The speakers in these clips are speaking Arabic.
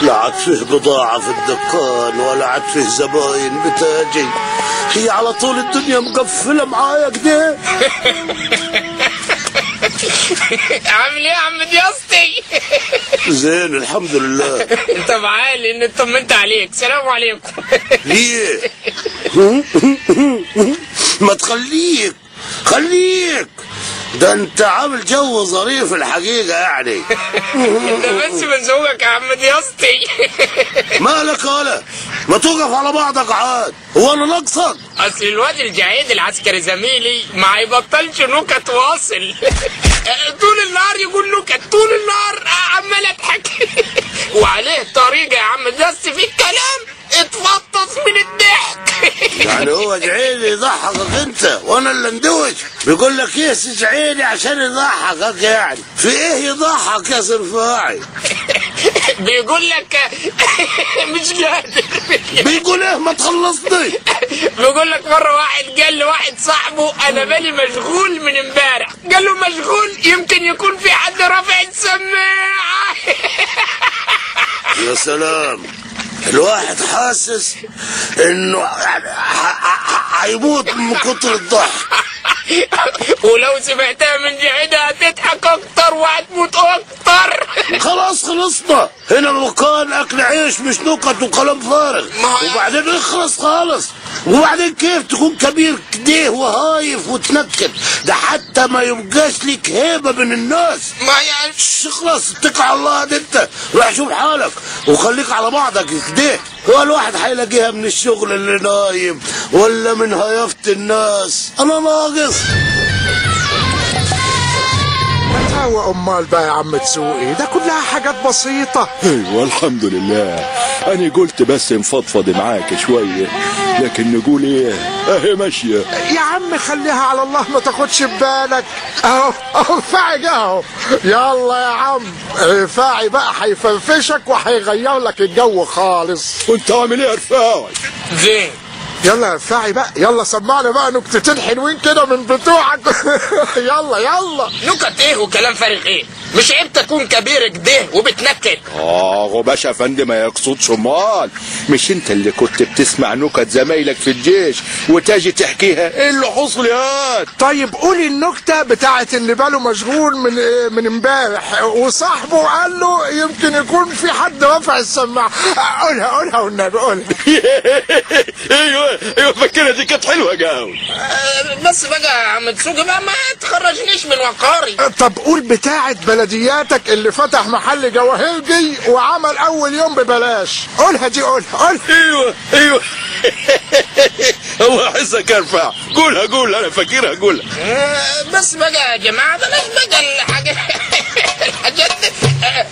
لا عاد فيه بضاعة في الدكان ولا عاد فيه زباين بتاجي. هي على طول الدنيا مقفلة معايا كده. عامل ايه يا عم دياستي؟ زين الحمد لله. انت معالي اني اطمنت عليك. سلام عليكم. ليه؟ ما تخليك ده انت عامل جو ظريف الحقيقة يعني. انت بس مزوجك يا عم دياستي. مالك ولا ما توقف على بعضك عاد، هو انا ناقصك؟ اصل الواد الجعيد العسكري زميلي ما يبطلش نكت واصل. طول النهار يقول نكت، طول النهار عمال اضحك. وعليه طريقة يا عم دياستي في الكلام اتفطس من الضحك. يعني هو جعيني يضحكك انت وانا اللي اندوج؟ بيقول لك يهسج عيني عشان يضحكك، يعني في ايه يضحك يا سرفاعي؟ بيقول لك مش قادر. بيقول ايه؟ ما تخلصني. بيقول لك مرة واحد قال لواحد صاحبه انا بالي مشغول من امبارح. قال له مشغول يمكن يكون في حد رافع السماعة. يا سلام، الواحد حاسس انه هيموت من كتر الضحك. ولو سمعتها من جعيدها هتضحك اكتر وهتموت اكتر. خلاص خلصنا، هنا مكان اكل عيش مش نكت وكلام فارغ. وبعدين اخلص خالص. وبعدين كيف تكون كبير كده وهايف وتنكد؟ ده حتى ما يبقاش لك هيبه من الناس. ما يعني خلاص اتكل على الله. انت روح شوف حالك وخليك على بعضك كده. هو الواحد هيلاقيها من الشغل اللي نايم ولا من هيافة الناس؟ انا ناقص. هو امال بقى يا عم تسوقي، ده كلها حاجات بسيطة. ايوه الحمد لله. انا قلت بس نفضفض معاك شوية، لكن نقول ايه؟ اهي ماشية. يا عم خليها على الله، ما تاخدش ببالك. اهو رفاعي اهو. يلا يا عم رفاعي بقى هيفرفشك وهيغير لك الجو خالص. وانت عامل ايه يا رفاعي؟ زين. يلا يا رفاعي بقى، يلا سمعنا بقى نكتتين حلوين كده من بتوعك. يلا نكت ايه وكلام فارغ ايه؟ مش عيب تكون كبير كده وبتنكت؟ غباشا افندي ما يقصدش. امال مش انت اللي كنت بتسمع نكت زمايلك في الجيش وتاجي تحكيها؟ ايه اللي حصل يا طيب قولي النكته بتاعت اللي باله مشغول من امبارح وصاحبه قال له يمكن يكون في حد رافع السماعه. قولها والنبي قولها. ايوه فكرة دي كانت حلوه قوي. بس بقى يا عم تسوقي بقى ما تخرجنيش من وقاري. طب قول بتاعت بلدياتك اللي فتح محل جواهرجي وعمل اول يوم ببلاش. قولها دي، قولها. ايوه. هو حسك ارفع. قولها انا فاكرها. قولها. بس بقى يا جماعه بلاش بقى الحاجات دي.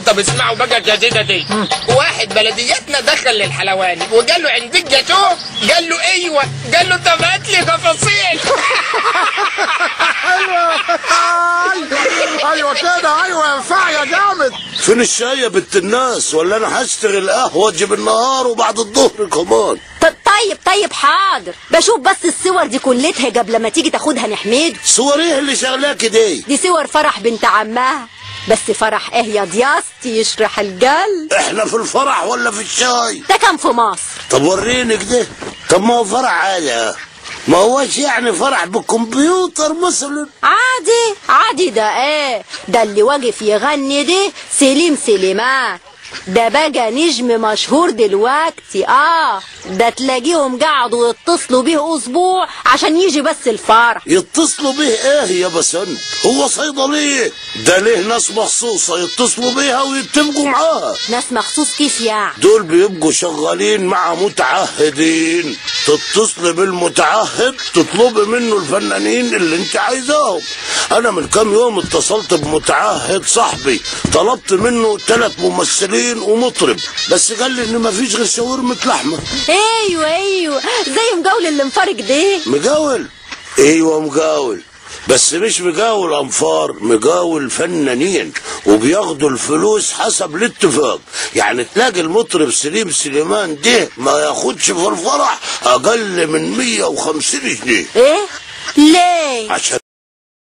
طب اسمعوا بقى الجديده دي. واحد بلدياتنا دخل للحلواني وقال له عندك جاتوه؟ قال له ايوه. قال له طب هات لي تفاصيل. ايوه كده. ايوه يا رفاعي يا جامد. فين الشاي يا بنت الناس؟ ولا انا هشتغل قهوه تجيب النهار وبعد الظهر كمان؟ طيب حاضر. بشوف بس الصور دي كلتها قبل ما تيجي تاخدها نحميد. صور ايه اللي شغلاك دي صور فرح بنت عمها. بس فرح ايه يا دياستي يشرح القلب؟ احنا في الفرح ولا في الشاي؟ ده كان في مصر. طب وريني كده. طب ما هو فرح عادي، ما هوش يعني فرح بالكمبيوتر مثلا؟ عادي. ده ايه؟ ده اللي واقف يغني ده سليم سليمان. ده بقى نجم مشهور دلوقتي. ده تلاقيهم قعدوا يتصلوا بيه اسبوع عشان يجي بس الفرح. يتصلوا بيه ايه يا بسنت؟ هو صيدليه؟ ده ليه ناس مخصوصه يتصلوا بيها ويتفقوا معاها. ناس مخصوص كيف يعني؟ دول بيبقوا شغالين مع متعهدين. تتصل بالمتعهد تطلبي منه الفنانين اللي انت عايزاهم. انا من كام يوم اتصلت بمتعهد صاحبي، طلبت منه 3 ممثلين ومطرب، بس قال لي ان مفيش غير شاورمة لحمه. ايوه زي مجاول اللي مفارق ده. مجاول؟ ايوه مجاول، بس مش مجاول انفار، مجاول فنانين وبياخدوا الفلوس حسب الاتفاق. يعني تلاقي المطرب سليم سليمان ده ما ياخدش في الفرح اقل من 150 جنيه. ايه؟ ليه؟ عشان